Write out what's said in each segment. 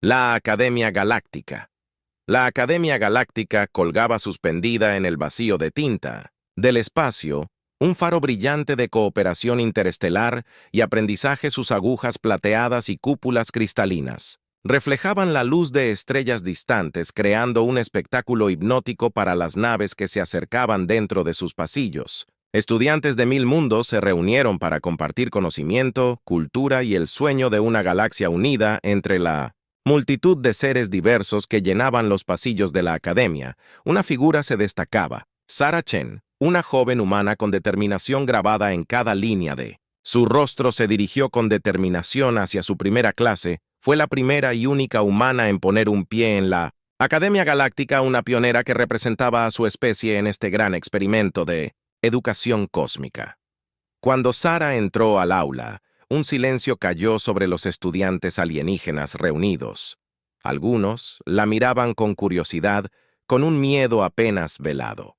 La Academia Galáctica. La Academia Galáctica colgaba suspendida en el vacío de tinta. Del espacio, un faro brillante de cooperación interestelar y aprendizaje, sus agujas plateadas y cúpulas cristalinas reflejaban la luz de estrellas distantes, creando un espectáculo hipnótico para las naves que se acercaban dentro de sus pasillos. Estudiantes de 1000 mundos se reunieron para compartir conocimiento, cultura y el sueño de una galaxia unida. Entre la multitud de seres diversos que llenaban los pasillos de la academia, una figura se destacaba: Sarah Chen, una joven humana con determinación grabada en cada línea de su rostro. Se dirigió con determinación hacia su primera clase. Fue la primera y única humana en poner un pie en la Academia Galáctica, una pionera que representaba a su especie en este gran experimento de educación cósmica. Cuando Sarah entró al aula, un silencio cayó sobre los estudiantes alienígenas reunidos. Algunos la miraban con curiosidad, con un miedo apenas velado.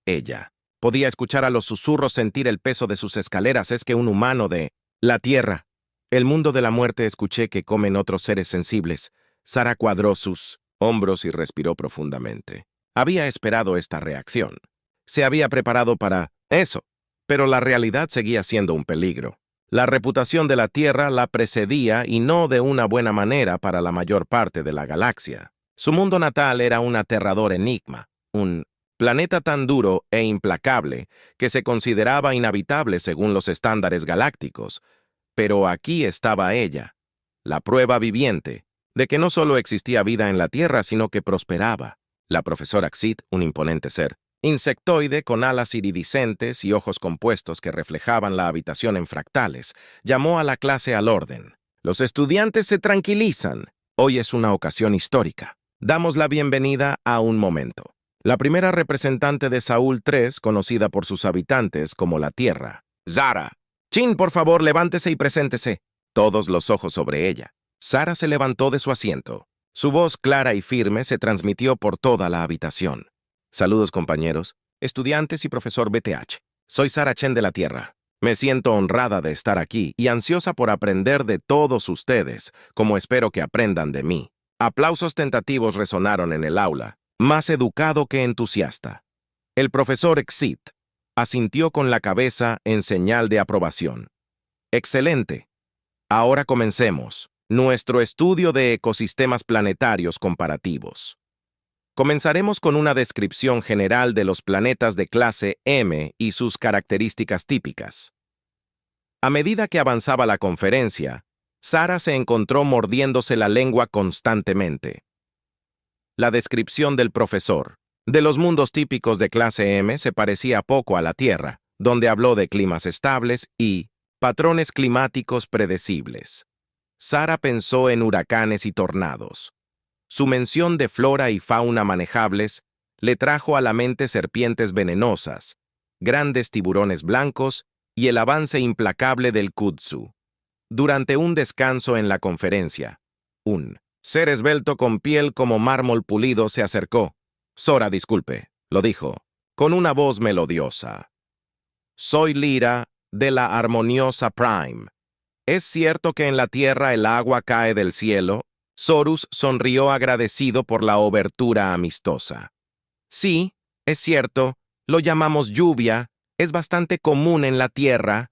Ella podía escuchar a los susurros, sentir el peso de sus escaleras. Es que un humano de la Tierra, el mundo de la muerte, escuché que comen otros seres sensibles. Sarah cuadró sus hombros y respiró profundamente. Había esperado esta reacción. Se había preparado para eso, pero la realidad seguía siendo un peligro. La reputación de la Tierra la precedía, y no de una buena manera para la mayor parte de la galaxia. Su mundo natal era un aterrador enigma, un planeta tan duro e implacable que se consideraba inhabitable según los estándares galácticos. Pero aquí estaba ella, la prueba viviente de que no solo existía vida en la Tierra, sino que prosperaba. La profesora Xit, un imponente ser insectoide con alas iridiscentes y ojos compuestos que reflejaban la habitación en fractales, llamó a la clase al orden. Los estudiantes se tranquilizan. Hoy es una ocasión histórica. Damos la bienvenida a un momento. La primera representante de Saúl 3, conocida por sus habitantes como la Tierra, Zara. Chin, por favor, levántese y preséntese. Todos los ojos sobre ella. Sarah se levantó de su asiento. Su voz clara y firme se transmitió por toda la habitación. Saludos, compañeros, estudiantes y profesor BTH. Soy Sarah Chen de la Tierra. Me siento honrada de estar aquí y ansiosa por aprender de todos ustedes, como espero que aprendan de mí. Aplausos tentativos resonaron en el aula, más educado que entusiasta. El profesor Xit asintió con la cabeza en señal de aprobación. Excelente. Ahora comencemos nuestro estudio de ecosistemas planetarios comparativos. Comenzaremos con una descripción general de los planetas de clase M y sus características típicas. A medida que avanzaba la conferencia, Sarah se encontró mordiéndose la lengua constantemente. La descripción del profesor de los mundos típicos de clase M se parecía poco a la Tierra, donde habló de climas estables y patrones climáticos predecibles. Sarah pensó en huracanes y tornados. Su mención de flora y fauna manejables le trajo a la mente serpientes venenosas, grandes tiburones blancos y el avance implacable del kudzu. Durante un descanso en la conferencia, un ser esbelto con piel como mármol pulido se acercó. Sora, disculpe, lo dijo, con una voz melodiosa. Soy Lyra, de la Armoniosa Prime. ¿Es cierto que en la Tierra el agua cae del cielo? Sorus sonrió agradecido por la obertura amistosa. Sí, es cierto, lo llamamos lluvia, es bastante común en la Tierra.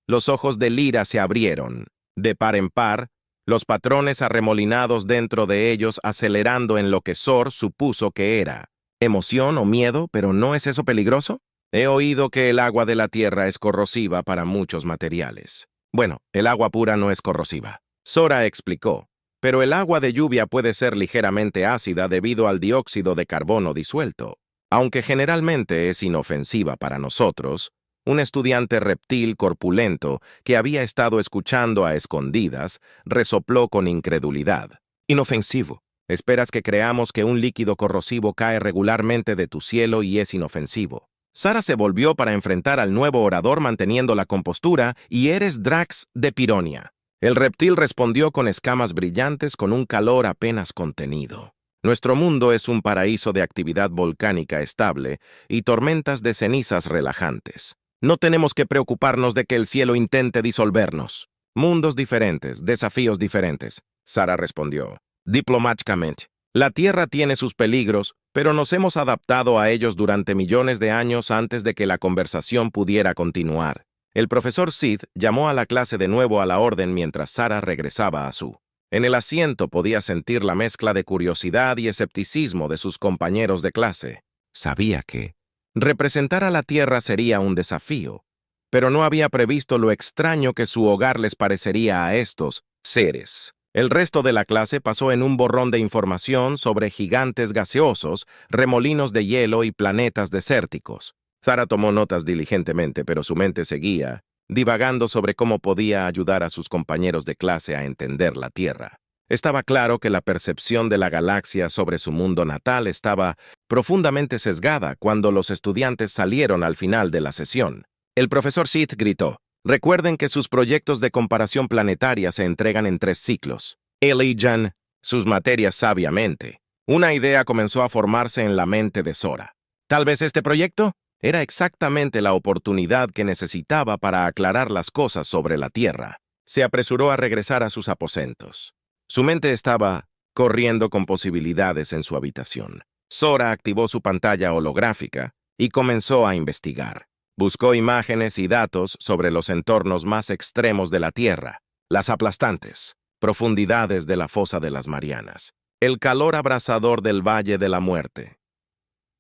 Los ojos de Lyra se abrieron, de par en par, los patrones arremolinados dentro de ellos acelerando en lo que Sor supuso que era emoción o miedo, pero ¿no es eso peligroso? He oído que el agua de la Tierra es corrosiva para muchos materiales. Bueno, el agua pura no es corrosiva. Sora explicó, pero el agua de lluvia puede ser ligeramente ácida debido al dióxido de carbono disuelto. Aunque generalmente es inofensiva para nosotros, un estudiante reptil corpulento que había estado escuchando a escondidas resopló con incredulidad. Inofensivo. ¿Esperas que creamos que un líquido corrosivo cae regularmente de tu cielo y es inofensivo? Sarah se volvió para enfrentar al nuevo orador manteniendo la compostura. Y eres Drax de Pironia. El reptil respondió con escamas brillantes con un calor apenas contenido. Nuestro mundo es un paraíso de actividad volcánica estable y tormentas de cenizas relajantes. No tenemos que preocuparnos de que el cielo intente disolvernos. Mundos diferentes, desafíos diferentes, Sarah respondió. Diplomáticamente, la Tierra tiene sus peligros, pero nos hemos adaptado a ellos durante millones de años antes de que la conversación pudiera continuar. El profesor Sid llamó a la clase de nuevo a la orden mientras Sarah regresaba a su. En el asiento podía sentir la mezcla de curiosidad y escepticismo de sus compañeros de clase. Sabía que representar a la Tierra sería un desafío, pero no había previsto lo extraño que su hogar les parecería a estos seres. El resto de la clase pasó en un borrón de información sobre gigantes gaseosos, remolinos de hielo y planetas desérticos. Sarah tomó notas diligentemente, pero su mente seguía, divagando sobre cómo podía ayudar a sus compañeros de clase a entender la Tierra. Estaba claro que la percepción de la galaxia sobre su mundo natal estaba profundamente sesgada cuando los estudiantes salieron al final de la sesión. El profesor Sid gritó: recuerden que sus proyectos de comparación planetaria se entregan en 3 ciclos. Elijan sus materias sabiamente. Una idea comenzó a formarse en la mente de Sora. Tal vez este proyecto era exactamente la oportunidad que necesitaba para aclarar las cosas sobre la Tierra. Se apresuró a regresar a sus aposentos. Su mente estaba corriendo con posibilidades en su habitación. Sora activó su pantalla holográfica y comenzó a investigar. Buscó imágenes y datos sobre los entornos más extremos de la Tierra, las aplastantes profundidades de la fosa de las Marianas, el calor abrasador del Valle de la Muerte,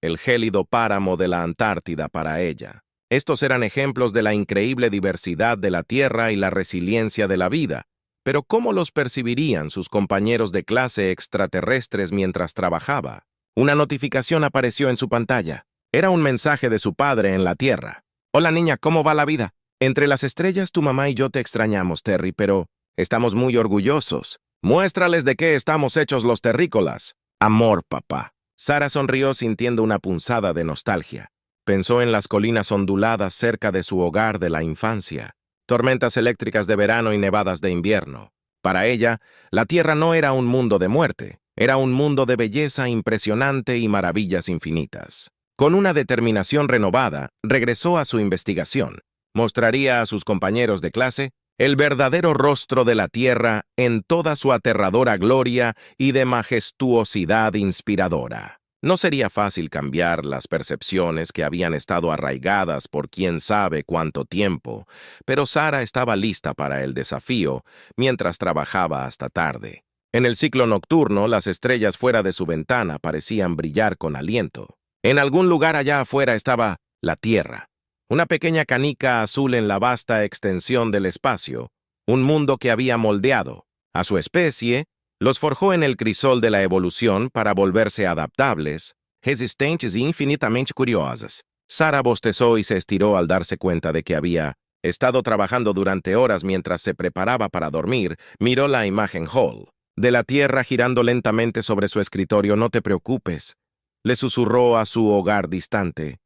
el gélido páramo de la Antártida para ella. Estos eran ejemplos de la increíble diversidad de la Tierra y la resiliencia de la vida, pero ¿cómo los percibirían sus compañeros de clase extraterrestres mientras trabajaba? Una notificación apareció en su pantalla. Era un mensaje de su padre en la Tierra. Hola niña, ¿cómo va la vida? Entre las estrellas tu mamá y yo te extrañamos, Terry, pero estamos muy orgullosos. Muéstrales de qué estamos hechos los terrícolas. Amor, papá. Sarah sonrió sintiendo una punzada de nostalgia. Pensó en las colinas onduladas cerca de su hogar de la infancia, tormentas eléctricas de verano y nevadas de invierno. Para ella, la Tierra no era un mundo de muerte, era un mundo de belleza impresionante y maravillas infinitas. Con una determinación renovada, regresó a su investigación. Mostraría a sus compañeros de clase el verdadero rostro de la Tierra en toda su aterradora gloria y de majestuosidad inspiradora. No sería fácil cambiar las percepciones que habían estado arraigadas por quién sabe cuánto tiempo, pero Sarah estaba lista para el desafío mientras trabajaba hasta tarde. En el ciclo nocturno, las estrellas fuera de su ventana parecían brillar con aliento. En algún lugar allá afuera estaba la Tierra, una pequeña canica azul en la vasta extensión del espacio, un mundo que había moldeado a su especie, los forjó en el crisol de la evolución para volverse adaptables, resistentes y infinitamente curiosas. Sarah bostezó y se estiró al darse cuenta de que había estado trabajando durante horas mientras se preparaba para dormir. Miró la imagen Hall de la Tierra girando lentamente sobre su escritorio. No te preocupes, le susurró a su hogar distante.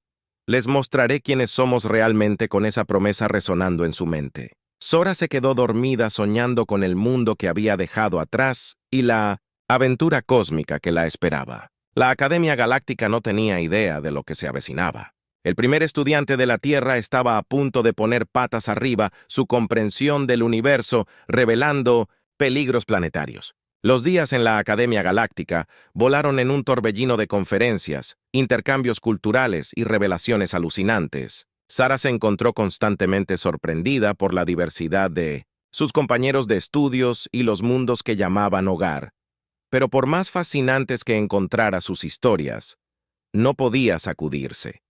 Les mostraré quiénes somos realmente, con esa promesa resonando en su mente. Sora se quedó dormida soñando con el mundo que había dejado atrás y la aventura cósmica que la esperaba. La Academia Galáctica no tenía idea de lo que se avecinaba. El primer estudiante de la Tierra estaba a punto de poner patas arriba su comprensión del universo, revelando peligros planetarios. Los días en la Academia Galáctica volaron en un torbellino de conferencias, intercambios culturales y revelaciones alucinantes. Sarah se encontró constantemente sorprendida por la diversidad de sus compañeros de estudios y los mundos que llamaban hogar. Pero por más fascinantes que encontrara sus historias, no podía sacudirse.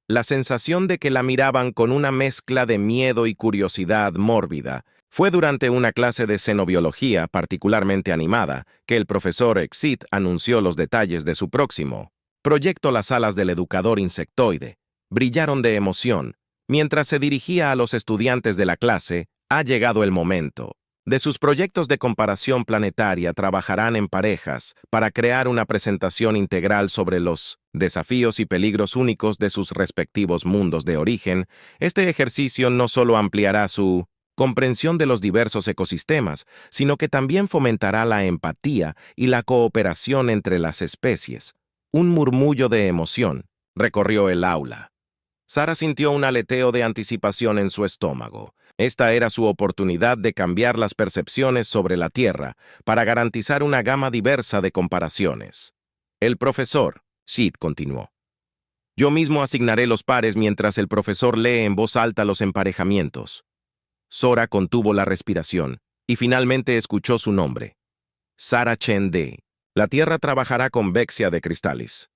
La sensación de que la miraban con una mezcla de miedo y curiosidad mórbida fue durante una clase de xenobiología particularmente animada que el profesor Exit anunció los detalles de su próximo proyecto. Las alas del educador insectoide brillaron de emoción mientras se dirigía a los estudiantes de la clase. Ha llegado el momento. De sus proyectos de comparación planetaria trabajarán en parejas para crear una presentación integral sobre los desafíos y peligros únicos de sus respectivos mundos de origen. Este ejercicio no solo ampliará su comprensión de los diversos ecosistemas, sino que también fomentará la empatía y la cooperación entre las especies. Un murmullo de emoción recorrió el aula. Sarah sintió un aleteo de anticipación en su estómago. Esta era su oportunidad de cambiar las percepciones sobre la Tierra para garantizar una gama diversa de comparaciones. El profesor, Sid continuó. Yo mismo asignaré los pares mientras el profesor lee en voz alta los emparejamientos. Sora contuvo la respiración y finalmente escuchó su nombre. Sara Chen De. La Tierra trabajará con Vexia de Cristalis.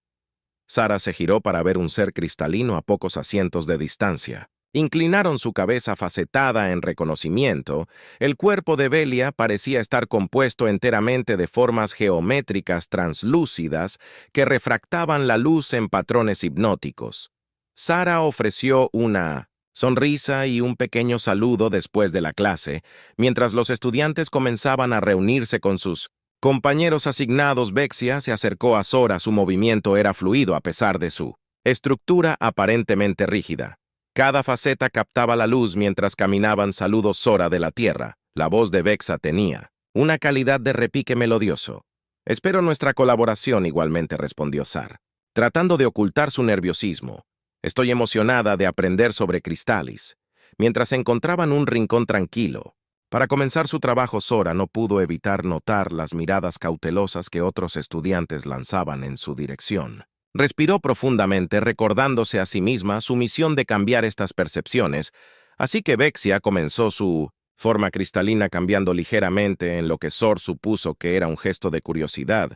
Sara se giró para ver un ser cristalino a pocos asientos de distancia. Inclinaron su cabeza facetada en reconocimiento. El cuerpo de Velia parecía estar compuesto enteramente de formas geométricas translúcidas que refractaban la luz en patrones hipnóticos. Sara ofreció una sonrisa y un pequeño saludo después de la clase, mientras los estudiantes comenzaban a reunirse con sus compañeros asignados. Vexia se acercó a Sora. Su movimiento era fluido a pesar de su estructura aparentemente rígida. Cada faceta captaba la luz mientras caminaban. Saludos, Sora de la Tierra. La voz de Vexa tenía una calidad de repique melodioso. Espero nuestra colaboración, igualmente respondió Sar, tratando de ocultar su nerviosismo. Estoy emocionada de aprender sobre Cristalis. Mientras se encontraba en un rincón tranquilo, para comenzar su trabajo, Sora no pudo evitar notar las miradas cautelosas que otros estudiantes lanzaban en su dirección. Respiró profundamente, recordándose a sí misma su misión de cambiar estas percepciones, así que Vexia comenzó su forma cristalina cambiando ligeramente en lo que Sor supuso que era un gesto de curiosidad.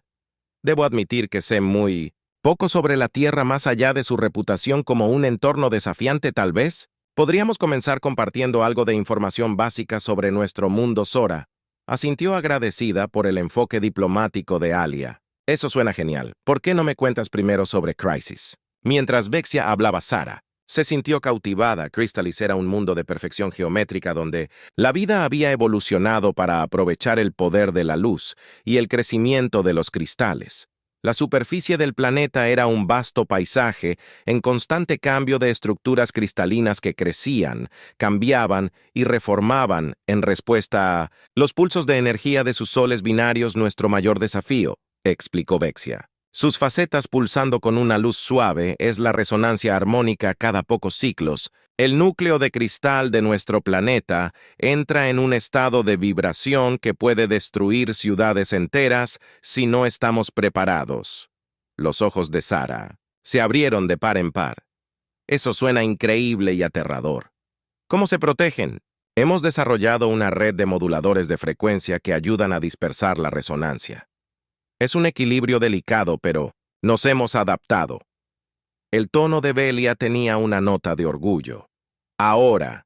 Debo admitir que sé muy poco sobre la Tierra más allá de su reputación como un entorno desafiante, tal vez. Podríamos comenzar compartiendo algo de información básica sobre nuestro mundo. Sora asintió agradecida por el enfoque diplomático de Alia. Eso suena genial. ¿Por qué no me cuentas primero sobre Crisis? Mientras Vexia hablaba, Sara se sintió cautivada. Cristalis era un mundo de perfección geométrica donde la vida había evolucionado para aprovechar el poder de la luz y el crecimiento de los cristales. La superficie del planeta era un vasto paisaje en constante cambio de estructuras cristalinas que crecían, cambiaban y reformaban en respuesta a los pulsos de energía de sus soles binarios. Nuestro mayor desafío, explicó Vexia. Sus facetas pulsando con una luz suave es la resonancia armónica cada pocos ciclos. El núcleo de cristal de nuestro planeta entra en un estado de vibración que puede destruir ciudades enteras si no estamos preparados. Los ojos de Sara se abrieron de par en par. Eso suena increíble y aterrador. ¿Cómo se protegen? Hemos desarrollado una red de moduladores de frecuencia que ayudan a dispersar la resonancia. Es un equilibrio delicado, pero nos hemos adaptado. El tono de Velia tenía una nota de orgullo. Ahora,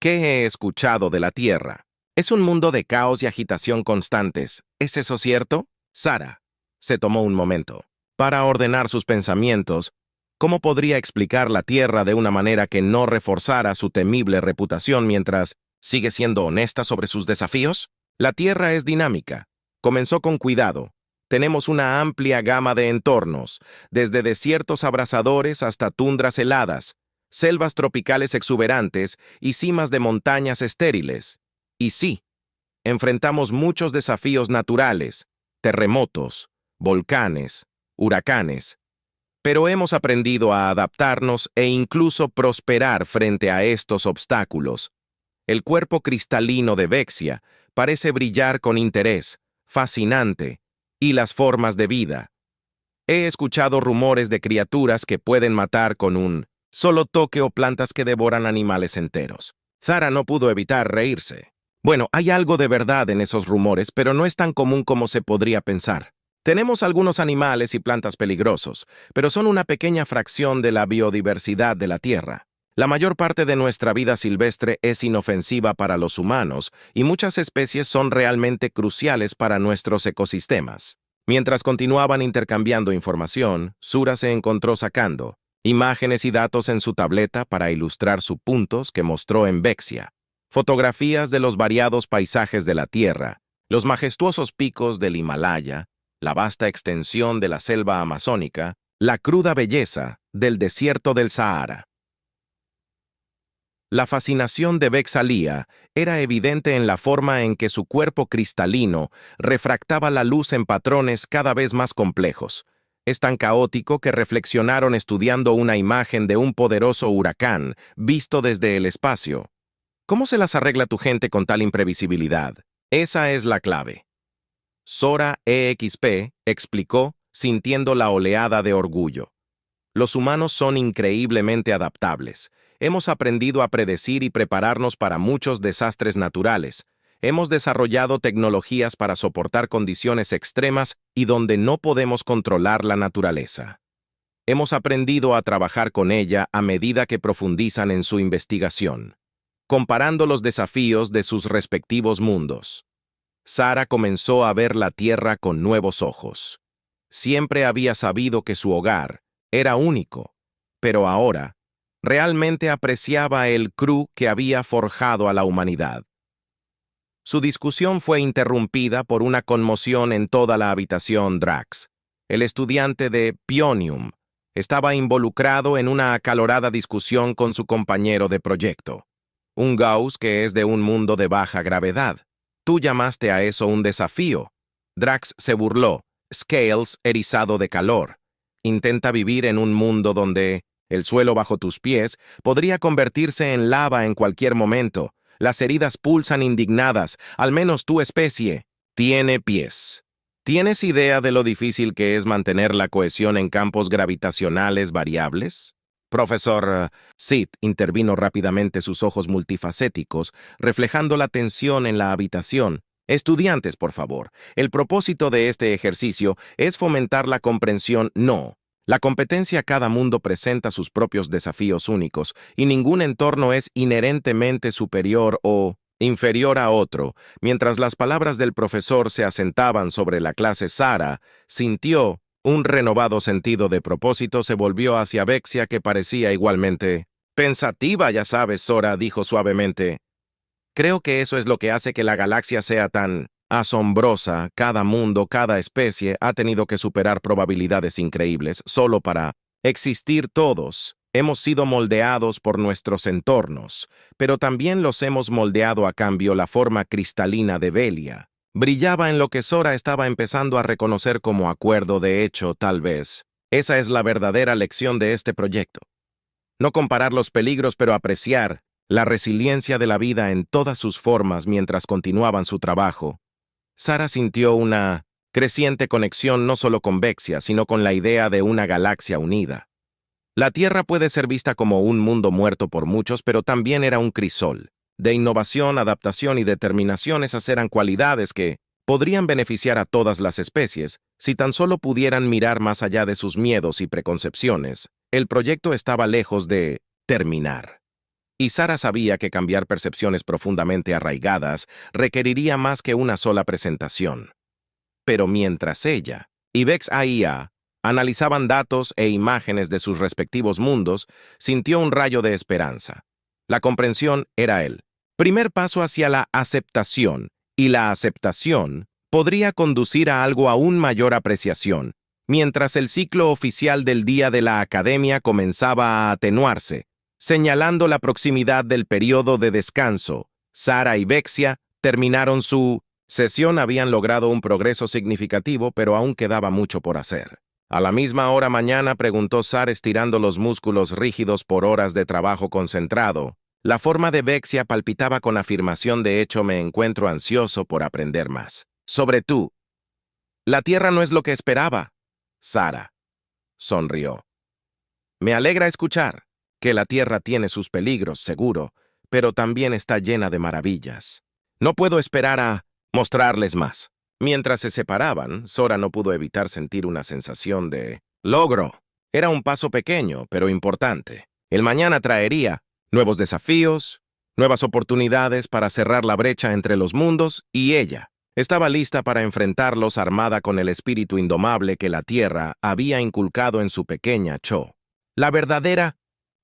¿qué he escuchado de la Tierra? Es un mundo de caos y agitación constantes. ¿Es eso cierto? Sara se tomó un momento para ordenar sus pensamientos. ¿Cómo podría explicar la Tierra de una manera que no reforzara su temible reputación mientras sigue siendo honesta sobre sus desafíos? La Tierra es dinámica. Comenzó con cuidado. Tenemos una amplia gama de entornos, desde desiertos abrasadores hasta tundras heladas, selvas tropicales exuberantes y cimas de montañas estériles. Y sí, enfrentamos muchos desafíos naturales, terremotos, volcanes, huracanes, pero hemos aprendido a adaptarnos e incluso prosperar frente a estos obstáculos. El cuerpo cristalino de Vexia parece brillar con interés, fascinante, y las formas de vida. He escuchado rumores de criaturas que pueden matar con un solo toque o plantas que devoran animales enteros. Sara no pudo evitar reírse. Bueno, hay algo de verdad en esos rumores, pero no es tan común como se podría pensar. Tenemos algunos animales y plantas peligrosos, pero son una pequeña fracción de la biodiversidad de la Tierra. La mayor parte de nuestra vida silvestre es inofensiva para los humanos y muchas especies son realmente cruciales para nuestros ecosistemas. Mientras continuaban intercambiando información, Sura se encontró sacando imágenes y datos en su tableta para ilustrar sus puntos que mostró en Vexia. Fotografías de los variados paisajes de la Tierra, los majestuosos picos del Himalaya, la vasta extensión de la selva amazónica, la cruda belleza del desierto del Sahara. La fascinación de Vexalia era evidente en la forma en que su cuerpo cristalino refractaba la luz en patrones cada vez más complejos. Es tan caótico que reflexionaron estudiando una imagen de un poderoso huracán visto desde el espacio. ¿Cómo se las arregla tu gente con tal imprevisibilidad? Esa es la clave. Sora EXP explicó, sintiendo la oleada de orgullo. Los humanos son increíblemente adaptables. Hemos aprendido a predecir y prepararnos para muchos desastres naturales. Hemos desarrollado tecnologías para soportar condiciones extremas y donde no podemos controlar la naturaleza. Hemos aprendido a trabajar con ella a medida que profundizan en su investigación, comparando los desafíos de sus respectivos mundos. Sara comenzó a ver la Tierra con nuevos ojos. Siempre había sabido que su hogar era único, pero ahora realmente apreciaba el crew que había forjado a la humanidad. Su discusión fue interrumpida por una conmoción en toda la habitación. Drax, el estudiante de Pionium, estaba involucrado en una acalorada discusión con su compañero de proyecto, un Gauss que es de un mundo de baja gravedad. Tú llamaste a eso un desafío. Drax se burló, Scales erizado de calor. Intenta vivir en un mundo donde el suelo bajo tus pies podría convertirse en lava en cualquier momento. Las heridas pulsan indignadas, al menos tu especie tiene pies. ¿Tienes idea de lo difícil que es mantener la cohesión en campos gravitacionales variables? Profesor Sid intervino rápidamente, sus ojos multifacéticos, reflejando la tensión en la habitación. Estudiantes, por favor, el propósito de este ejercicio es fomentar la comprensión. No. La competencia. Cada mundo presenta sus propios desafíos únicos, y ningún entorno es inherentemente superior o inferior a otro. Mientras las palabras del profesor se asentaban sobre la clase, Sara sintió un renovado sentido de propósito. Se volvió hacia Vexia, que parecía igualmente pensativa. Ya sabes, Sora dijo suavemente. Creo que eso es lo que hace que la galaxia sea tan asombrosa. Cada mundo, cada especie ha tenido que superar probabilidades increíbles solo para existir. Todos hemos sido moldeados por nuestros entornos, pero también los hemos moldeado a cambio. La forma cristalina de Velia brillaba en lo que Sora estaba empezando a reconocer como acuerdo. De hecho, tal vez esa es la verdadera lección de este proyecto. No comparar los peligros, pero apreciar la resiliencia de la vida en todas sus formas. Mientras continuaban su trabajo, Sara sintió una creciente conexión no solo con Vexia, sino con la idea de una galaxia unida. La Tierra puede ser vista como un mundo muerto por muchos, pero también era un crisol de innovación, adaptación y determinación. Esas eran cualidades que podrían beneficiar a todas las especies si tan solo pudieran mirar más allá de sus miedos y preconcepciones. El proyecto estaba lejos de terminar, y Sara sabía que cambiar percepciones profundamente arraigadas requeriría más que una sola presentación. Pero mientras ella y Vex AIA analizaban datos e imágenes de sus respectivos mundos, sintió un rayo de esperanza. La comprensión era el primer paso hacia la aceptación, y la aceptación podría conducir a algo aún mayor: apreciación. Mientras el ciclo oficial del día de la academia comenzaba a atenuarse, señalando la proximidad del periodo de descanso, Sara y Vexia terminaron su sesión. Habían logrado un progreso significativo, pero aún quedaba mucho por hacer. ¿A la misma hora mañana?, preguntó Sara, estirando los músculos rígidos por horas de trabajo concentrado. La forma de Vexia palpitaba con afirmación. De hecho, me encuentro ansioso por aprender más sobre tú. La Tierra no es lo que esperaba. Sara sonrió. Me alegra escuchar que la Tierra tiene sus peligros, seguro, pero también está llena de maravillas. No puedo esperar a mostrarles más. Mientras se separaban, Sora no pudo evitar sentir una sensación de logro. Era un paso pequeño, pero importante. El mañana traería nuevos desafíos, nuevas oportunidades para cerrar la brecha entre los mundos, y ella estaba lista para enfrentarlos, armada con el espíritu indomable que la Tierra había inculcado en su pequeña Cho. La verdadera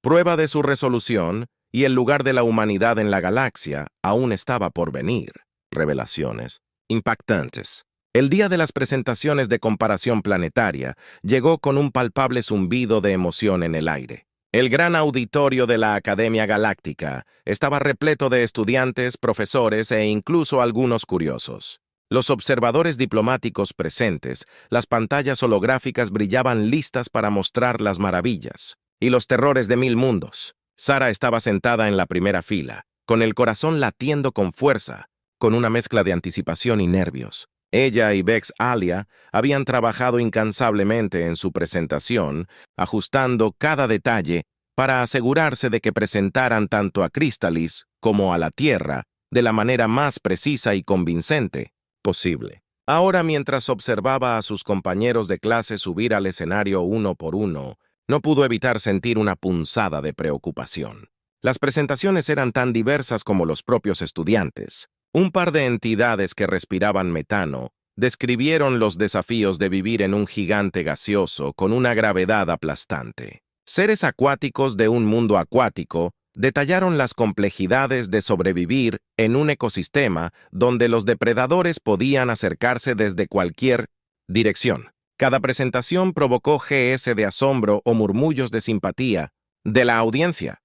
prueba de su resolución y el lugar de la humanidad en la galaxia aún estaba por venir. Revelaciones impactantes. El día de las presentaciones de comparación planetaria llegó con un palpable zumbido de emoción en el aire. El gran auditorio de la Academia Galáctica estaba repleto de estudiantes, profesores e incluso algunos curiosos. Los observadores diplomáticos presentes, las pantallas holográficas brillaban listas para mostrar las maravillas y los terrores de 1000 mundos. Sara estaba sentada en la primera fila, con el corazón latiendo con fuerza, con una mezcla de anticipación y nervios. Ella y Bex Alia habían trabajado incansablemente en su presentación, ajustando cada detalle para asegurarse de que presentaran tanto a Crystalis como a la Tierra de la manera más precisa y convincente posible. Ahora, mientras observaba a sus compañeros de clase subir al escenario uno por uno, no pudo evitar sentir una punzada de preocupación. Las presentaciones eran tan diversas como los propios estudiantes. Un par de entidades que respiraban metano describieron los desafíos de vivir en un gigante gaseoso con una gravedad aplastante. Seres acuáticos de un mundo acuático detallaron las complejidades de sobrevivir en un ecosistema donde los depredadores podían acercarse desde cualquier dirección. Cada presentación provocó GS de asombro o murmullos de simpatía de la audiencia.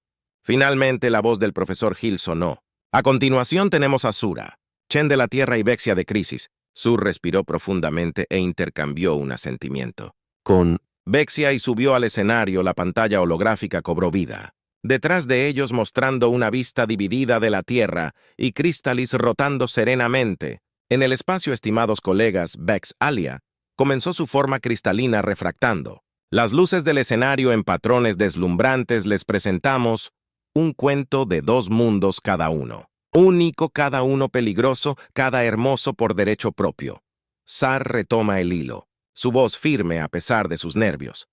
Finalmente, la voz del profesor Hill sonó. A continuación tenemos a Sura, Chen de la Tierra y Vexia de Crisis. Sur respiró profundamente e intercambió un asentimiento con Vexia y subió al escenario. La pantalla holográfica cobró vida. Detrás de ellos, mostrando una vista dividida de la Tierra y Crystalis rotando serenamente. En el espacio, estimados colegas, Bex Alia comenzó su forma cristalina refractando. Las luces del escenario en patrones deslumbrantes les presentamos un cuento de dos mundos cada uno. Único, cada uno peligroso, cada hermoso por derecho propio. Sar retoma el hilo, su voz firme a pesar de sus nervios.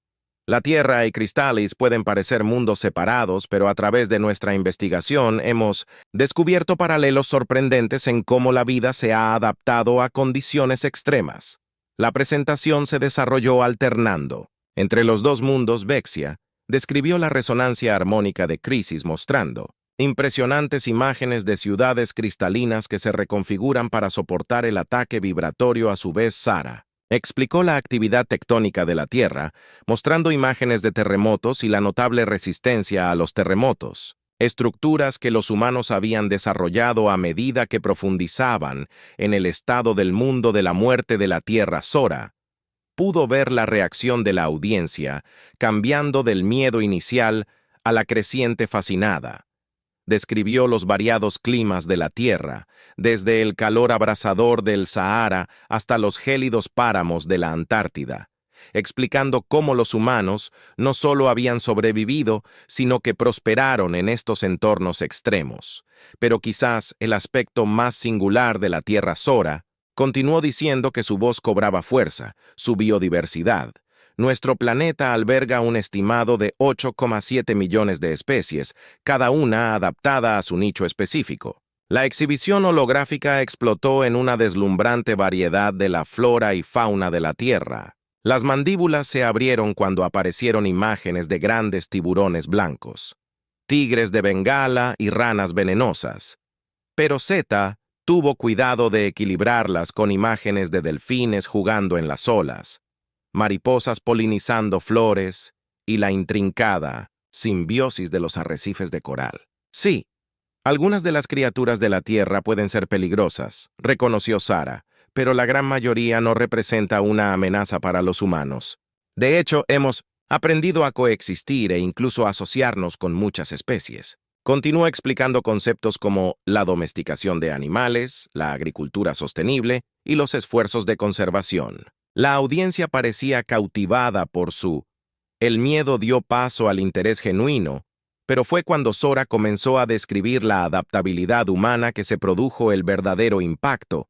La Tierra y Crystalis pueden parecer mundos separados, pero a través de nuestra investigación hemos descubierto paralelos sorprendentes en cómo la vida se ha adaptado a condiciones extremas. La presentación se desarrolló alternando. Entre los dos mundos, Vexia describió la resonancia armónica de Crisis, mostrando impresionantes imágenes de ciudades cristalinas que se reconfiguran para soportar el ataque vibratorio. A su vez, Sara explicó la actividad tectónica de la Tierra, mostrando imágenes de terremotos y la notable resistencia a los terremotos, estructuras que los humanos habían desarrollado a medida que profundizaban en el estado del mundo de la muerte de la Tierra. Sora pudo ver la reacción de la audiencia, cambiando del miedo inicial a la creciente fascinada. Describió los variados climas de la Tierra, desde el calor abrasador del Sahara hasta los gélidos páramos de la Antártida, explicando cómo los humanos no solo habían sobrevivido, sino que prosperaron en estos entornos extremos. Pero quizás el aspecto más singular de la Tierra. Sora continuó diciendo que su voz cobraba fuerza, su biodiversidad. Nuestro planeta alberga un estimado de 8,7 millones de especies, cada una adaptada a su nicho específico. La exhibición holográfica explotó en una deslumbrante variedad de la flora y fauna de la Tierra. Las mandíbulas se abrieron cuando aparecieron imágenes de grandes tiburones blancos, tigres de Bengala y ranas venenosas. Pero Zeta tuvo cuidado de equilibrarlas con imágenes de delfines jugando en las olas, mariposas polinizando flores y la intrincada simbiosis de los arrecifes de coral. Sí, algunas de las criaturas de la Tierra pueden ser peligrosas, reconoció Sara, pero la gran mayoría no representa una amenaza para los humanos. De hecho, hemos aprendido a coexistir e incluso asociarnos con muchas especies. Continúa explicando conceptos como la domesticación de animales, la agricultura sostenible y los esfuerzos de conservación. La audiencia parecía cautivada por El miedo dio paso al interés genuino, pero fue cuando Sora comenzó a describir la adaptabilidad humana que se produjo el verdadero impacto.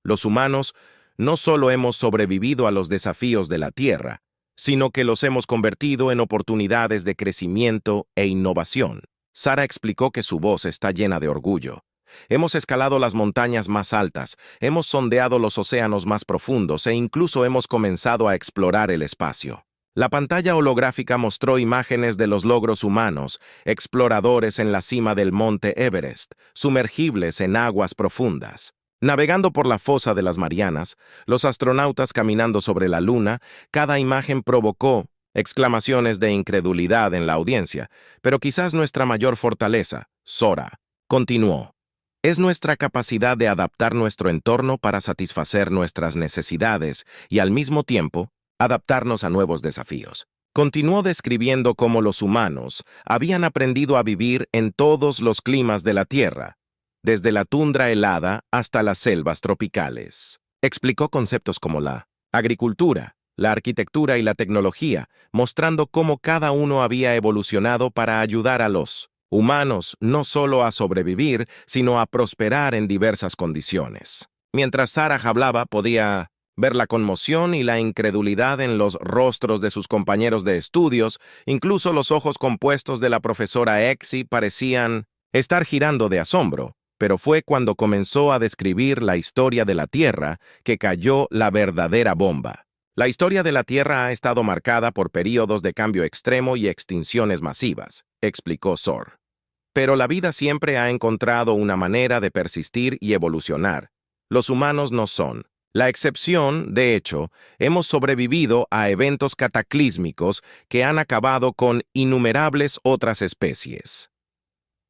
Los humanos no solo hemos sobrevivido a los desafíos de la Tierra, sino que los hemos convertido en oportunidades de crecimiento e innovación. Sara explicó que su voz está llena de orgullo. Hemos escalado las montañas más altas, hemos sondeado los océanos más profundos e incluso hemos comenzado a explorar el espacio. La pantalla holográfica mostró imágenes de los logros humanos, exploradores en la cima del monte Everest, sumergibles en aguas profundas, navegando por la fosa de las Marianas, los astronautas caminando sobre la Luna. Cada imagen provocó exclamaciones de incredulidad en la audiencia, pero quizás nuestra mayor fortaleza, Sora, continuó, es nuestra capacidad de adaptar nuestro entorno para satisfacer nuestras necesidades y al mismo tiempo adaptarnos a nuevos desafíos. Continuó describiendo cómo los humanos habían aprendido a vivir en todos los climas de la Tierra, desde la tundra helada hasta las selvas tropicales. Explicó conceptos como la agricultura, la arquitectura y la tecnología, mostrando cómo cada uno había evolucionado para ayudar a los humanos no solo a sobrevivir, sino a prosperar en diversas condiciones. Mientras Sarah hablaba, podía ver la conmoción y la incredulidad en los rostros de sus compañeros de estudios. Incluso los ojos compuestos de la profesora Exi parecían estar girando de asombro, pero fue cuando comenzó a describir la historia de la Tierra que cayó la verdadera bomba. La historia de la Tierra ha estado marcada por períodos de cambio extremo y extinciones masivas, explicó Sor. Pero la vida siempre ha encontrado una manera de persistir y evolucionar. Los humanos no son la excepción. De hecho, hemos sobrevivido a eventos cataclísmicos que han acabado con innumerables otras especies.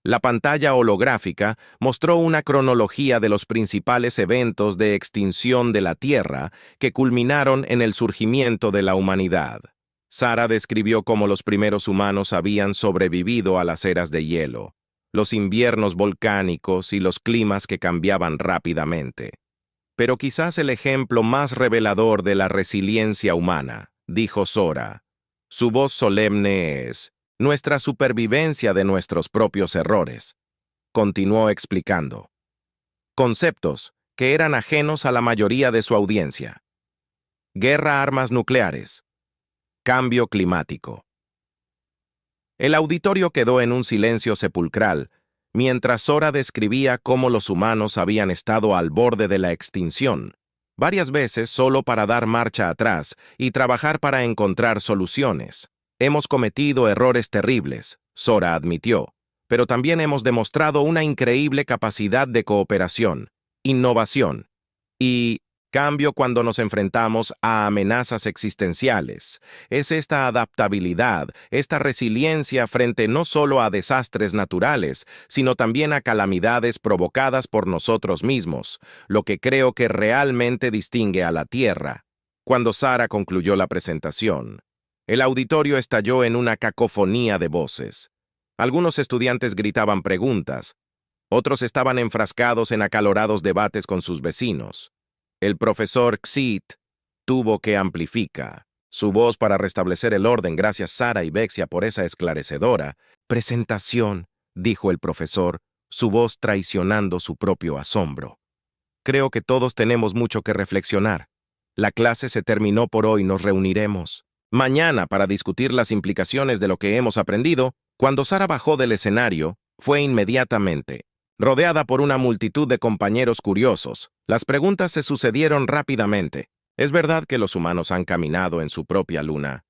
La pantalla holográfica mostró una cronología de los principales eventos de extinción de la Tierra que culminaron en el surgimiento de la humanidad. Sarah describió cómo los primeros humanos habían sobrevivido a las eras de hielo, los inviernos volcánicos y los climas que cambiaban rápidamente. Pero quizás el ejemplo más revelador de la resiliencia humana, dijo Sora. Su voz solemne es nuestra supervivencia de nuestros propios errores. Continuó explicando. Conceptos que eran ajenos a la mayoría de su audiencia. Guerra, armas nucleares. Cambio climático. El auditorio quedó en un silencio sepulcral, mientras Sora describía cómo los humanos habían estado al borde de la extinción, varias veces solo para dar marcha atrás y trabajar para encontrar soluciones. Hemos cometido errores terribles, Sora admitió, pero también hemos demostrado una increíble capacidad de cooperación, innovación y cambio cuando nos enfrentamos a amenazas existenciales. Es esta adaptabilidad, esta resiliencia frente no solo a desastres naturales, sino también a calamidades provocadas por nosotros mismos, lo que creo que realmente distingue a la Tierra. Cuando Sarah concluyó la presentación, el auditorio estalló en una cacofonía de voces. Algunos estudiantes gritaban preguntas, otros estaban enfrascados en acalorados debates con sus vecinos. El profesor Xit tuvo que amplificar su voz para restablecer el orden. Gracias Sarah y Vexia por esa esclarecedora presentación, dijo el profesor, su voz traicionando su propio asombro. Creo que todos tenemos mucho que reflexionar. La clase se terminó por hoy, nos reuniremos mañana para discutir las implicaciones de lo que hemos aprendido. Cuando Sarah bajó del escenario, fue inmediatamente rodeada por una multitud de compañeros curiosos. Las preguntas se sucedieron rápidamente. ¿Es verdad que los humanos han caminado en su propia luna?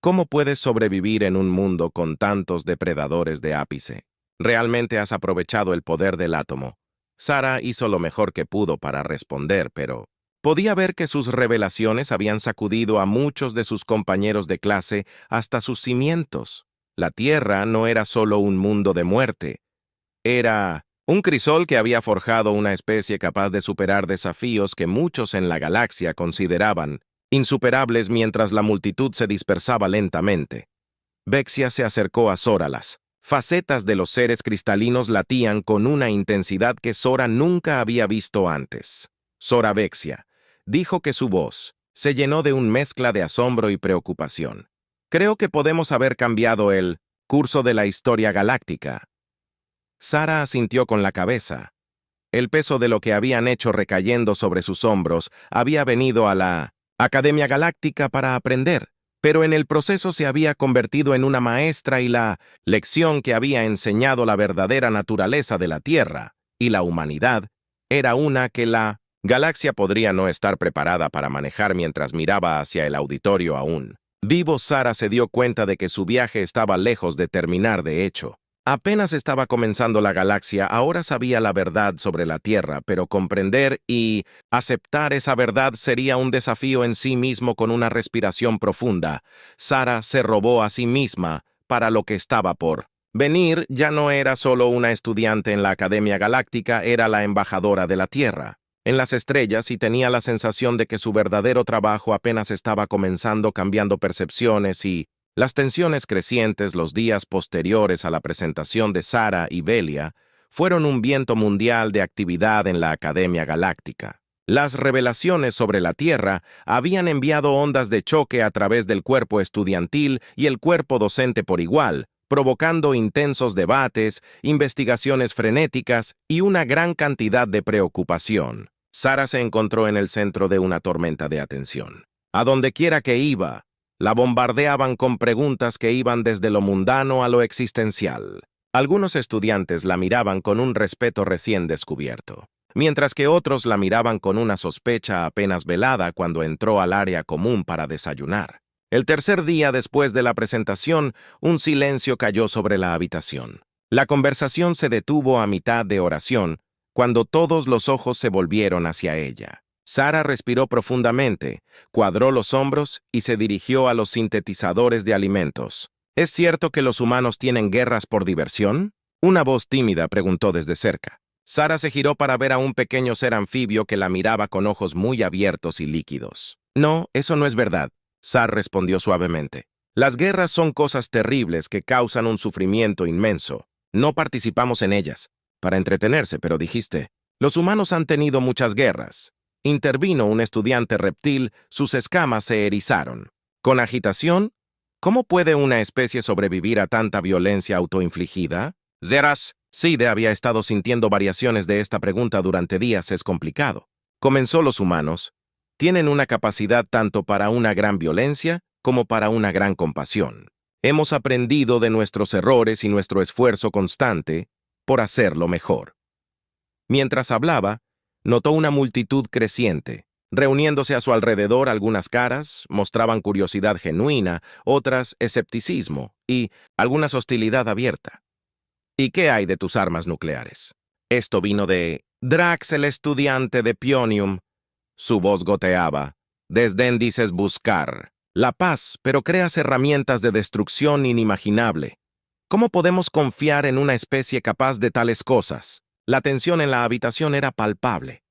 ¿Cómo puedes sobrevivir en un mundo con tantos depredadores de ápice? ¿Realmente has aprovechado el poder del átomo? Sarah hizo lo mejor que pudo para responder, pero podía ver que sus revelaciones habían sacudido a muchos de sus compañeros de clase hasta sus cimientos. La Tierra no era solo un mundo de muerte. Era un crisol que había forjado una especie capaz de superar desafíos que muchos en la galaxia consideraban insuperables mientras la multitud se dispersaba lentamente. Vexia se acercó a Sora. Las facetas de los seres cristalinos latían con una intensidad que Sora nunca había visto antes. Sora Vexia dijo que su voz se llenó de un mezcla de asombro y preocupación. Creo que podemos haber cambiado el curso de la historia galáctica. Sarah asintió con la cabeza. El peso de lo que habían hecho recayendo sobre sus hombros había venido a la Academia Galáctica para aprender, pero en el proceso se había convertido en una maestra y la lección que había enseñado la verdadera naturaleza de la Tierra y la humanidad era una que la galaxia podría no estar preparada para manejar mientras miraba hacia el auditorio aún. Vivo, Sarah se dio cuenta de que su viaje estaba lejos de terminar de hecho. Apenas estaba comenzando la galaxia, ahora sabía la verdad sobre la Tierra, pero comprender y aceptar esa verdad sería un desafío en sí mismo. Con una respiración profunda, Sarah se robó a sí misma para lo que estaba por venir. Ya no era solo una estudiante en la Academia Galáctica, era la embajadora de la Tierra en las estrellas y tenía la sensación de que su verdadero trabajo apenas estaba comenzando, cambiando percepciones y Las tensiones crecientes los días posteriores a la presentación de Sara y Velia fueron un viento mundial de actividad en la Academia Galáctica. Las revelaciones sobre la Tierra habían enviado ondas de choque a través del cuerpo estudiantil y el cuerpo docente por igual, provocando intensos debates, investigaciones frenéticas y una gran cantidad de preocupación. Sara se encontró en el centro de una tormenta de atención. A donde quiera que iba, la bombardeaban con preguntas que iban desde lo mundano a lo existencial. Algunos estudiantes la miraban con un respeto recién descubierto, mientras que otros la miraban con una sospecha apenas velada cuando entró al área común para desayunar. El tercer día después de la presentación, un silencio cayó sobre la habitación. La conversación se detuvo a mitad de oración, cuando todos los ojos se volvieron hacia ella. Sara respiró profundamente, cuadró los hombros y se dirigió a los sintetizadores de alimentos. ¿Es cierto que los humanos tienen guerras por diversión? Una voz tímida preguntó desde cerca. Sara se giró para ver a un pequeño ser anfibio que la miraba con ojos muy abiertos y líquidos. No, eso no es verdad, Sara respondió suavemente. Las guerras son cosas terribles que causan un sufrimiento inmenso. No participamos en ellas. Para entretenerse, pero dijiste, los humanos han tenido muchas guerras. Intervino un estudiante reptil, sus escamas se erizaron. Con agitación, ¿cómo puede una especie sobrevivir a tanta violencia autoinfligida? Zeras, Side había estado sintiendo variaciones de esta pregunta durante días, es complicado. Comenzó los humanos. Tienen una capacidad tanto para una gran violencia como para una gran compasión. Hemos aprendido de nuestros errores y nuestro esfuerzo constante por hacerlo mejor. Mientras hablaba, notó una multitud creciente. Reuniéndose a su alrededor, algunas caras mostraban curiosidad genuina, otras escepticismo y algunas hostilidad abierta. ¿Y qué hay de tus armas nucleares? Esto vino de Drax, el estudiante de Pionium. Su voz goteaba. Desdén dices buscar la paz, pero creas herramientas de destrucción inimaginable. ¿Cómo podemos confiar en una especie capaz de tales cosas? La tensión en la habitación era palpable.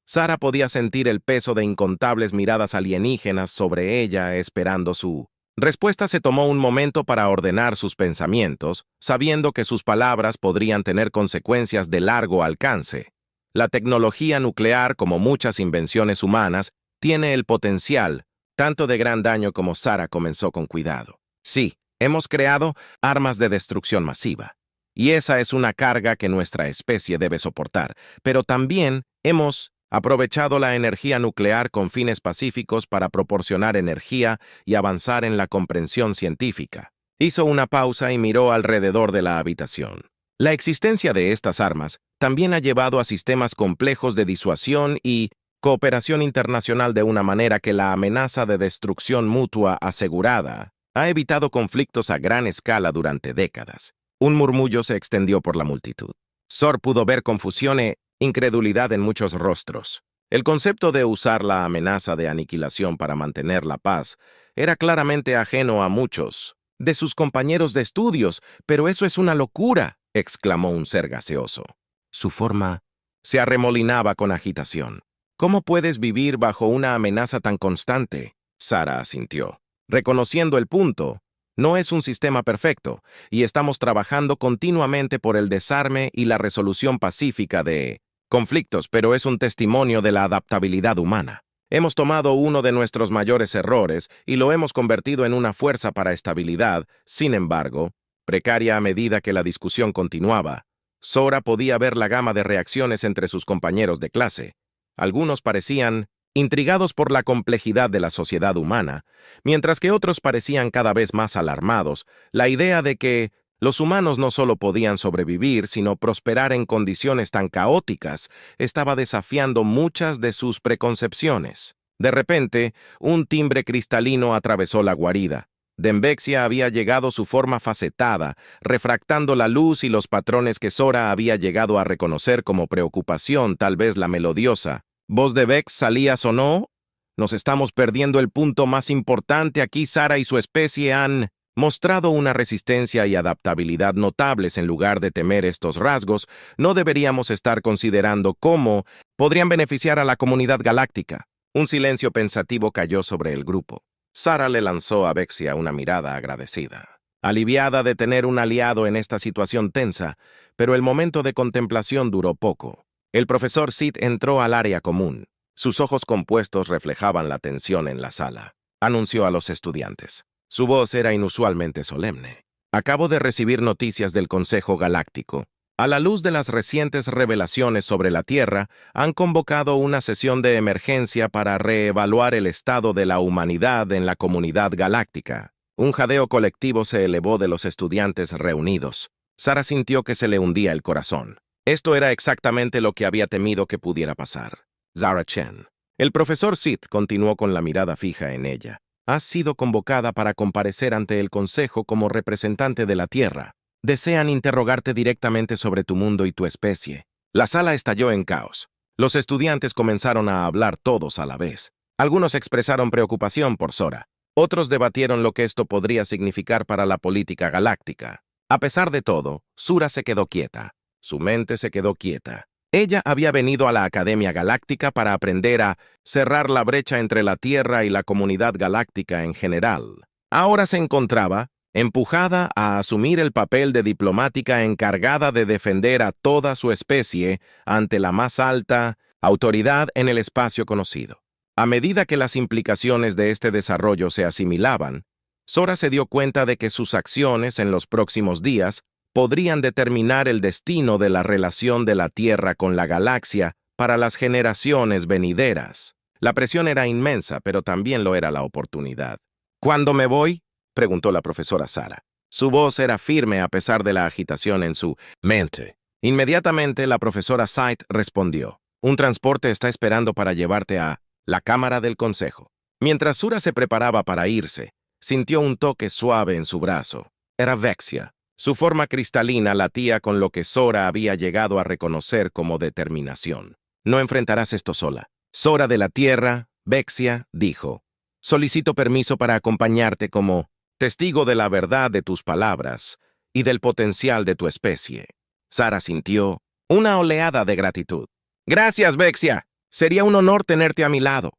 Sara podía sentir el peso de incontables miradas alienígenas sobre ella esperando su respuesta. Se tomó un momento para ordenar sus pensamientos, sabiendo que sus palabras podrían tener consecuencias de largo alcance. La tecnología nuclear, como muchas invenciones humanas, tiene el potencial, tanto de gran daño como Sara comenzó con cuidado. Sí, hemos creado armas de destrucción masiva. Y esa es una carga que nuestra especie debe soportar, pero también hemos aprovechado la energía nuclear con fines pacíficos para proporcionar energía y avanzar en la comprensión científica. Hizo una pausa y miró alrededor de la habitación. La existencia de estas armas también ha llevado a sistemas complejos de disuasión y cooperación internacional de una manera que la amenaza de destrucción mutua asegurada ha evitado conflictos a gran escala durante décadas. Un murmullo se extendió por la multitud. Sor pudo ver confusión e incredulidad en muchos rostros. El concepto de usar la amenaza de aniquilación para mantener la paz era claramente ajeno a muchos de sus compañeros de estudios, pero eso es una locura, exclamó un ser gaseoso. Su forma se arremolinaba con agitación. ¿Cómo puedes vivir bajo una amenaza tan constante? Sara asintió. Reconociendo el punto, no es un sistema perfecto, y estamos trabajando continuamente por el desarme y la resolución pacífica de conflictos, pero es un testimonio de la adaptabilidad humana. Hemos tomado uno de nuestros mayores errores y lo hemos convertido en una fuerza para estabilidad. Sin embargo, precaria a medida que la discusión continuaba, Sora podía ver la gama de reacciones entre sus compañeros de clase. Algunos parecían intrigados por la complejidad de la sociedad humana, mientras que otros parecían cada vez más alarmados. La idea de que los humanos no solo podían sobrevivir, sino prosperar en condiciones tan caóticas, estaba desafiando muchas de sus preconcepciones. De repente, un timbre cristalino atravesó la guarida. Dembexia había llegado su forma facetada, refractando la luz y los patrones que Sora había llegado a reconocer como preocupación, tal vez la melodiosa voz de Vex salía sonó. Nos estamos perdiendo el punto más importante aquí. Sara y su especie han mostrado una resistencia y adaptabilidad notables. En lugar de temer estos rasgos, no deberíamos estar considerando cómo podrían beneficiar a la comunidad galáctica. Un silencio pensativo cayó sobre el grupo. Sara le lanzó a Vexia una mirada agradecida, aliviada de tener un aliado en esta situación tensa, pero el momento de contemplación duró poco. El profesor Sid entró al área común. Sus ojos compuestos reflejaban la tensión en la sala. Anunció a los estudiantes. Su voz era inusualmente solemne. Acabo de recibir noticias del Consejo Galáctico. A la luz de las recientes revelaciones sobre la Tierra, han convocado una sesión de emergencia para reevaluar el estado de la humanidad en la comunidad galáctica. Un jadeo colectivo se elevó de los estudiantes reunidos. Sara sintió que se le hundía el corazón. Esto era exactamente lo que había temido que pudiera pasar. Zara Chen. El profesor Sid continuó con la mirada fija en ella. Has sido convocada para comparecer ante el Consejo como representante de la Tierra. Desean interrogarte directamente sobre tu mundo y tu especie. La sala estalló en caos. Los estudiantes comenzaron a hablar todos a la vez. Algunos expresaron preocupación por Sora. Otros debatieron lo que esto podría significar para la política galáctica. A pesar de todo, Sura se quedó quieta. Su mente se quedó quieta. Ella había venido a la Academia Galáctica para aprender a cerrar la brecha entre la Tierra y la comunidad galáctica en general. Ahora se encontraba empujada a asumir el papel de diplomática encargada de defender a toda su especie ante la más alta autoridad en el espacio conocido. A medida que las implicaciones de este desarrollo se asimilaban, Sora se dio cuenta de que sus acciones en los próximos días podrían determinar el destino de la relación de la Tierra con la galaxia para las generaciones venideras. La presión era inmensa, pero también lo era la oportunidad. ¿Cuándo me voy?, preguntó la profesora Sara. Su voz era firme a pesar de la agitación en su mente. Inmediatamente la profesora Said respondió. Un transporte está esperando para llevarte a la Cámara del Consejo. Mientras Sura se preparaba para irse, sintió un toque suave en su brazo. Era Vexia. Su forma cristalina latía con lo que Sora había llegado a reconocer como determinación. No enfrentarás esto sola. Sora de la Tierra, Vexia, dijo. Solicito permiso para acompañarte como testigo de la verdad de tus palabras y del potencial de tu especie. Sara sintió una oleada de gratitud. Gracias, Vexia. Sería un honor tenerte a mi lado.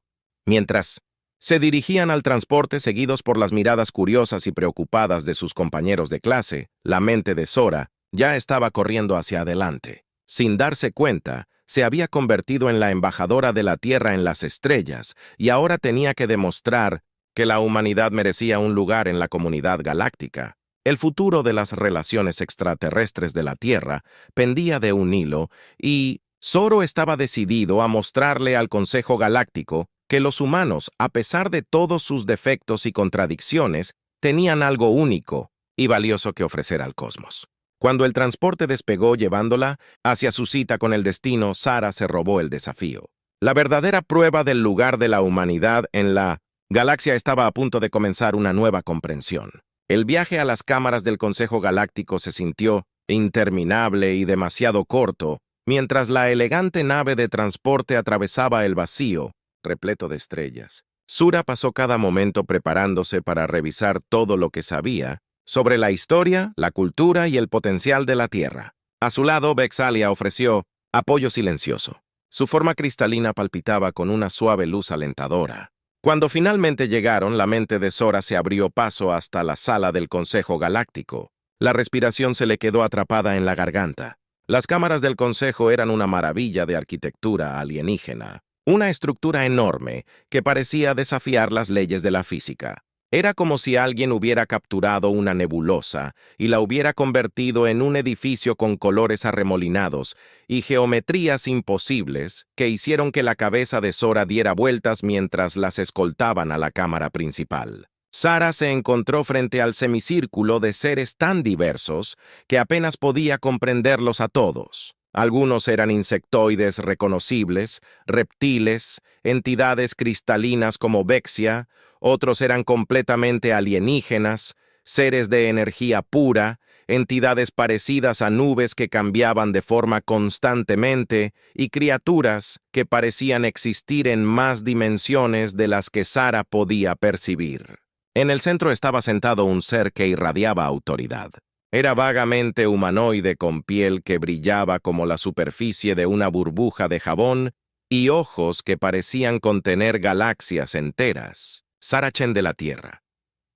Mientras se dirigían al transporte seguidos por las miradas curiosas y preocupadas de sus compañeros de clase, la mente de Sora ya estaba corriendo hacia adelante. Sin darse cuenta, se había convertido en la embajadora de la Tierra en las estrellas y ahora tenía que demostrar que la humanidad merecía un lugar en la comunidad galáctica. El futuro de las relaciones extraterrestres de la Tierra pendía de un hilo y Zoro estaba decidido a mostrarle al Consejo Galáctico que los humanos, a pesar de todos sus defectos y contradicciones, tenían algo único y valioso que ofrecer al cosmos. Cuando el transporte despegó llevándola hacia su cita con el destino, Sara se robó el desafío. La verdadera prueba del lugar de la humanidad en la galaxia estaba a punto de comenzar una nueva comprensión. El viaje a las cámaras del Consejo Galáctico se sintió interminable y demasiado corto, mientras la elegante nave de transporte atravesaba el vacío, repleto de estrellas. Sura pasó cada momento preparándose para revisar todo lo que sabía sobre la historia, la cultura y el potencial de la Tierra. A su lado, Vexalia ofreció apoyo silencioso. Su forma cristalina palpitaba con una suave luz alentadora. Cuando finalmente llegaron, la mente de Sora se abrió paso hasta la sala del Consejo Galáctico. La respiración se le quedó atrapada en la garganta. Las cámaras del Consejo eran una maravilla de arquitectura alienígena. Una estructura enorme que parecía desafiar las leyes de la física. Era como si alguien hubiera capturado una nebulosa y la hubiera convertido en un edificio con colores arremolinados y geometrías imposibles que hicieron que la cabeza de Sora diera vueltas mientras las escoltaban a la cámara principal. Sara se encontró frente al semicírculo de seres tan diversos que apenas podía comprenderlos a todos. Algunos eran insectoides reconocibles, reptiles, entidades cristalinas como Vexia, otros eran completamente alienígenas, seres de energía pura, entidades parecidas a nubes que cambiaban de forma constantemente y criaturas que parecían existir en más dimensiones de las que Sara podía percibir. En el centro estaba sentado un ser que irradiaba autoridad. Era vagamente humanoide con piel que brillaba como la superficie de una burbuja de jabón y ojos que parecían contener galaxias enteras. Sarah Chen de la Tierra.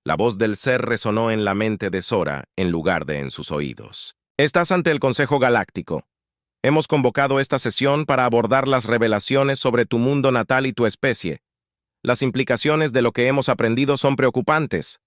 La voz del ser resonó en la mente de Sora en lugar de en sus oídos. Estás ante el Consejo Galáctico. Hemos convocado esta sesión para abordar las revelaciones sobre tu mundo natal y tu especie. Las implicaciones de lo que hemos aprendido son preocupantes.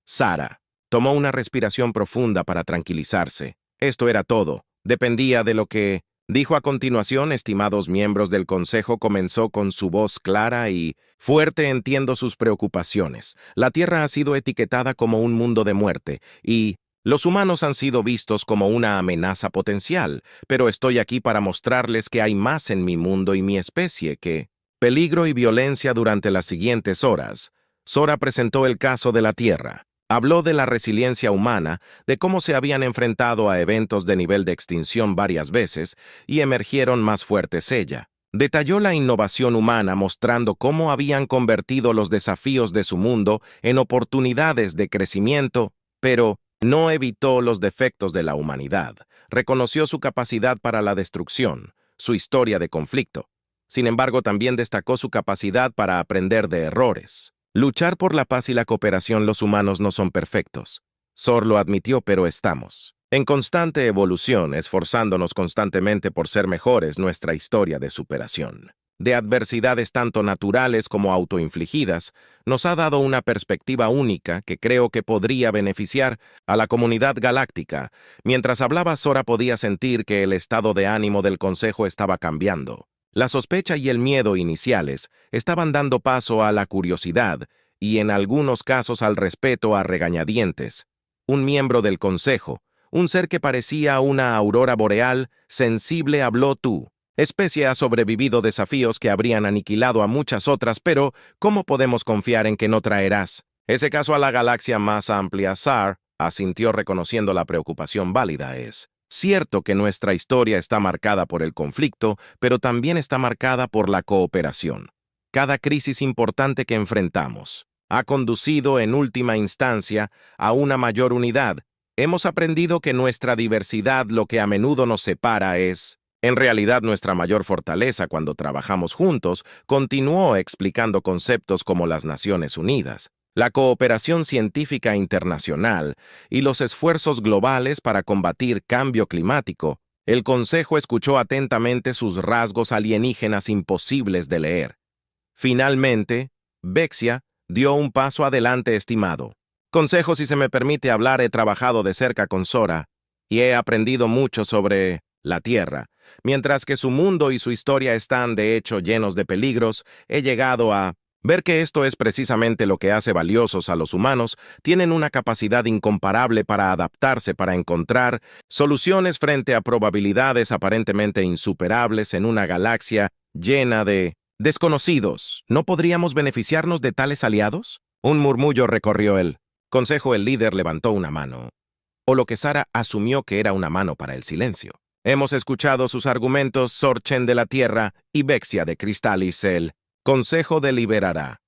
Sarah tomó una respiración profunda para tranquilizarse. Esto era todo. Dependía de lo que dijo a continuación. Estimados miembros del Consejo, comenzó con su voz clara y fuerte. Entiendo sus preocupaciones. La Tierra ha sido etiquetada como un mundo de muerte y los humanos han sido vistos como una amenaza potencial, pero estoy aquí para mostrarles que hay más en mi mundo y mi especie que peligro y violencia. Durante las siguientes horas, Sora presentó el caso de la Tierra. Habló de la resiliencia humana, de cómo se habían enfrentado a eventos de nivel de extinción varias veces y emergieron más fuertes ella. Detalló la innovación humana mostrando cómo habían convertido los desafíos de su mundo en oportunidades de crecimiento, pero no evitó los defectos de la humanidad. Reconoció su capacidad para la destrucción, su historia de conflicto. Sin embargo, también destacó su capacidad para aprender de errores. Luchar por la paz y la cooperación. Los humanos no son perfectos. Sor lo admitió, pero estamos en constante evolución, esforzándonos constantemente por ser mejores. Nuestra historia de superación, de adversidades tanto naturales como autoinfligidas, nos ha dado una perspectiva única que creo que podría beneficiar a la comunidad galáctica. Mientras hablaba, Sora podía sentir que el estado de ánimo del Consejo estaba cambiando. La sospecha y el miedo iniciales estaban dando paso a la curiosidad y, en algunos casos, al respeto a regañadientes. Un miembro del Consejo, un ser que parecía una aurora boreal, sensible, habló. Tu especie ha sobrevivido desafíos que habrían aniquilado a muchas otras, pero ¿cómo podemos confiar en que no traerás ese caso a la galaxia más amplia? Sar asintió reconociendo la preocupación válida. Es cierto que nuestra historia está marcada por el conflicto, pero también está marcada por la cooperación. Cada crisis importante que enfrentamos ha conducido en última instancia a una mayor unidad. Hemos aprendido que nuestra diversidad, lo que a menudo nos separa, es en realidad nuestra mayor fortaleza cuando trabajamos juntos. Continuó explicando conceptos como las Naciones Unidas, la cooperación científica internacional y los esfuerzos globales para combatir cambio climático. El Consejo escuchó atentamente sus rasgos alienígenas imposibles de leer. Finalmente, Vexia dio un paso adelante. Estimado Consejo, si se me permite hablar, he trabajado de cerca con Sora y he aprendido mucho sobre la Tierra. Mientras que su mundo y su historia están de hecho llenos de peligros, he llegado a ver que esto es precisamente lo que hace valiosos a los humanos. Tienen una capacidad incomparable para adaptarse, para encontrar soluciones frente a probabilidades aparentemente insuperables en una galaxia llena de desconocidos. ¿No podríamos beneficiarnos de tales aliados? Un murmullo recorrió el Consejo. El líder levantó una mano, o lo que Sara asumió que era una mano para el silencio. Hemos escuchado sus argumentos, Sor Chen de la Tierra y Vexia de Cristalis. El Consejo deliberará.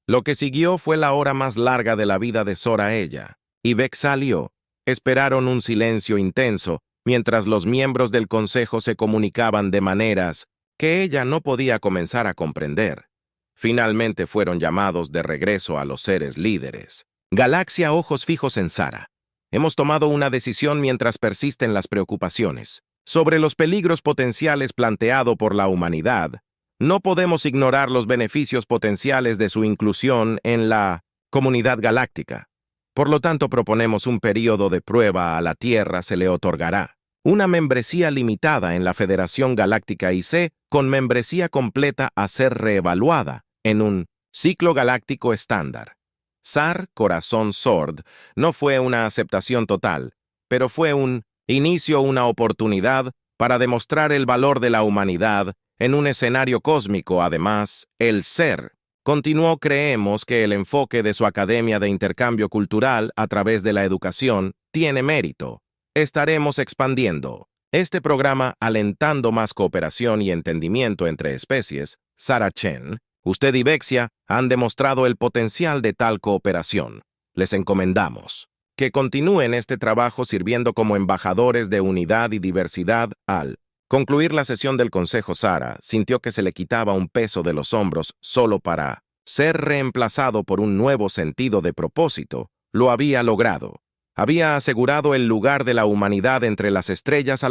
Lo que siguió fue la hora más larga de la vida de Sora. Ella y Vex salió. Esperaron un silencio intenso mientras los miembros del Consejo se comunicaban de maneras que ella no podía comenzar a comprender. Finalmente fueron llamados de regreso a los seres líderes. Galaxia, ojos fijos en Sara. Hemos tomado una decisión mientras persisten las preocupaciones sobre los peligros potenciales planteado por la humanidad. No podemos ignorar los beneficios potenciales de su inclusión en la comunidad galáctica. Por lo tanto, proponemos un período de prueba. A la Tierra se le otorgará una membresía limitada en la Federación Galáctica IC, con membresía completa a ser reevaluada en un ciclo galáctico estándar. Sar Corazón Sword no fue una aceptación total, pero fue un inicio, una oportunidad para demostrar el valor de la humanidad en un escenario cósmico. Además, el ser continuó. Creemos que el enfoque de su academia de intercambio cultural a través de la educación tiene mérito. Estaremos expandiendo este programa alentando más cooperación y entendimiento entre especies. Sarah Chen, usted y Vexia han demostrado el potencial de tal cooperación. Les encomendamos que continúen este trabajo sirviendo como embajadores de unidad y diversidad. Al concluir la sesión del Consejo, Sara sintió que se le quitaba un peso de los hombros solo para ser reemplazado por un nuevo sentido de propósito, lo había logrado. Había asegurado el lugar de la humanidad entre las estrellas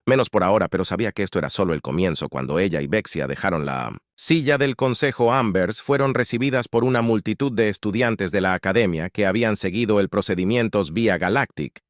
menos por ahora, pero sabía que esto era solo el comienzo. Cuando ella y Vexia dejaron la silla del Consejo Ambers, fueron recibidas por una multitud de estudiantes de la academia que habían seguido el procedimiento Vía Galactic